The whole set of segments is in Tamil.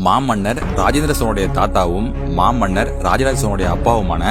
மாமன்னர் ராஜேந்திர சோழனுடைய தாத்தாவும் மாமன்னர் ராஜராஜ சோழனுடைய அப்பாவுமான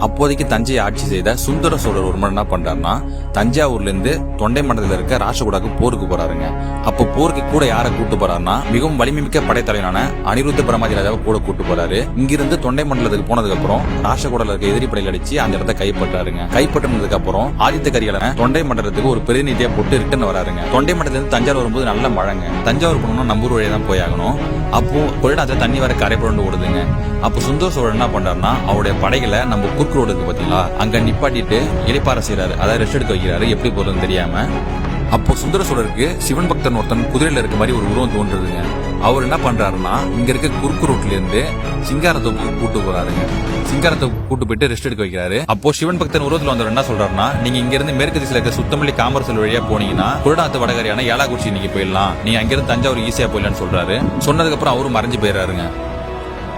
அப்போதைக்கு தஞ்சையை ஆட்சி செய்த சுந்தர சோழர் ஒரு முறை என்ன பண்றாருன்னா தஞ்சாவூர்ல இருந்து தொண்டை மண்டலத்தில் இருக்க ராஷ்டிரகூடாக்கு போருக்கு போறாருங்க. அப்போ போருக்கு கூட யாரை கூட்டு போறாருன்னா மிகவும் வலிமைமிக்க படைத்தலைவனான அனிருத்த பிரம்மாஜிராஜாவை கூட கூட்டு போறாரு. இங்கிருந்து தொண்டை மண்டலத்துக்கு போனதுக்கு அப்புறம் ராஷ்டிரகூடல இருக்க எதிரி படையில் அடிச்சு அந்த இடத்தை கைப்பற்றாருங்க. கைப்பற்றினதுக்கு அப்புறம் ஆதித்த கரிகாலனை தொண்டை மண்டலத்துக்கு ஒரு பிரதிநிதியா போட்டு ரிட்டர்ன் வராருங்க. தொண்டை மண்டலத்துல இருந்து தஞ்சாவூர் வரும்போது நல்ல மழைங்க. தஞ்சாவூர் போனோம்னா நம்பூர் வழியா தான் போயாகணும். அப்போ கொள்ளாத தண்ணி வர கரை புரண்டு ஓடுதுங்க. அப்போ சுந்தர சோழர் என்ன பண்றாருன்னா அவருடைய படைகளை நம்ம குறுக்கு ரோடு இருக்கு பாத்தீங்களா, அங்க நிப்பாட்டிட்டு இளைப்பாற செய்யறாரு. அதாவது ரெஸ்ட் எடுக்க வைக்கிறாரு, எப்படி போறதுன்னு தெரியாம. அப்போ சுந்தர சோழருக்கு சிவன் பக்தன் ஒருத்தன் குதிரையில இருக்க மாதிரி ஒரு உருவம் தோன்றுதுங்க. அவர் என்ன பண்றாருன்னா இங்க இருக்க குறுக்கு ரோட்ல இருந்து சிங்காரத்தோப்புக்கு கூட்டு போறாருங்க. சிங்காரத்தோப்புக்கு கூட்டு போயிட்டு ரெஸ்ட் எடுக்க வைக்கிறாரு. அப்போ சிவன் பக்தன் உருவத்துல வந்தவர் என்ன சொல்றாருன்னா, நீங்க இங்க இருந்து மேற்கு திசையில இருக்க சுத்தமல்லி காமரசல் வழியா போனீங்கன்னா குருடாத்து வடகரையான ஏலாக்குறிச்சி நீங்க போயிடலாம், நீங்க அங்கிருந்து தஞ்சாவூர் ஈஸியா போயிடலான்னு சொல்றாரு. சொன்னதுக்கு அப்புறம் அவரும் மறைஞ்சு போயிடுறாருங்க.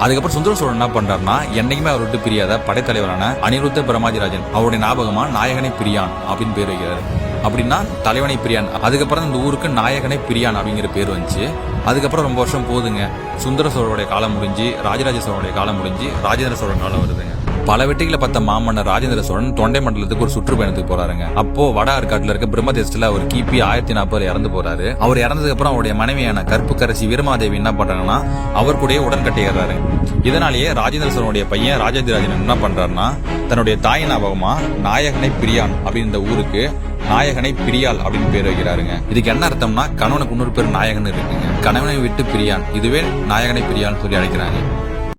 அதுக்கப்புறம் சுந்தர சோழன் என்ன பண்றாருன்னா என்னைக்குமே அவர் விட்டு பிரியாத படைத்தலைவரான அனிருத்த பிரம்மாஜிராஜன் அவருடைய ஞாபகமா நாயகனை பிரியான் அப்படின்னு பேர் வைக்கிறாரு. அப்படின்னா தலைவனை பிரியான். அதுக்கப்புறம் இந்த ஊருக்கு நாயகனை பிரியான் அப்படிங்கிற பேர் வந்துச்சு. அதுக்கப்புறம் ரொம்ப வருஷம் போகுதுங்க. சுந்தர சோழருடைய காலம் முடிஞ்சு ராஜராஜ சோழனுடைய காலம் முடிஞ்சு ராஜேந்திர சோழன் காலம் வருதுங்க. பல வெற்றிகளை பார்த்த மாமன்னர் ராஜேந்திர சோழன் தொண்டை மண்டலத்துக்கு ஒரு சுற்றுப்பயணத்துக்கு போறாருங்க. அப்போ வட ஆற்காட்டுல இருக்க பிரம்மதேசத்துல அவர் கிபி 1040 இறந்து போறாரு. அவர் இறந்ததுக்கு அப்புறம் அவருடைய மனைவியான கற்புக்கரசி வீரமாதேவி என்ன பண்றாங்கன்னா அவர் கூடயே உடன்கட்டையறாரு. இதனாலேயே ராஜேந்திர சோழனுடைய பையன் ராஜாதிராஜன் என்ன பண்றாருன்னா தன்னுடைய தாய் ஞாபகமா நாயகனை பிரியான் அப்படின்னு இந்த ஊருக்கு நாயகனை பிரியால் அப்படின்னு பேர் வைக்கிறாருங்க. இதுக்கு என்ன அர்த்தம்னா கணவனுக்கு இன்னொரு பேர் நாயகன் இருக்குங்க. கணவனை விட்டு பிரியான், இதுவே நாயகனை பிரியான்னு சொல்லி அழைக்கிறாங்க.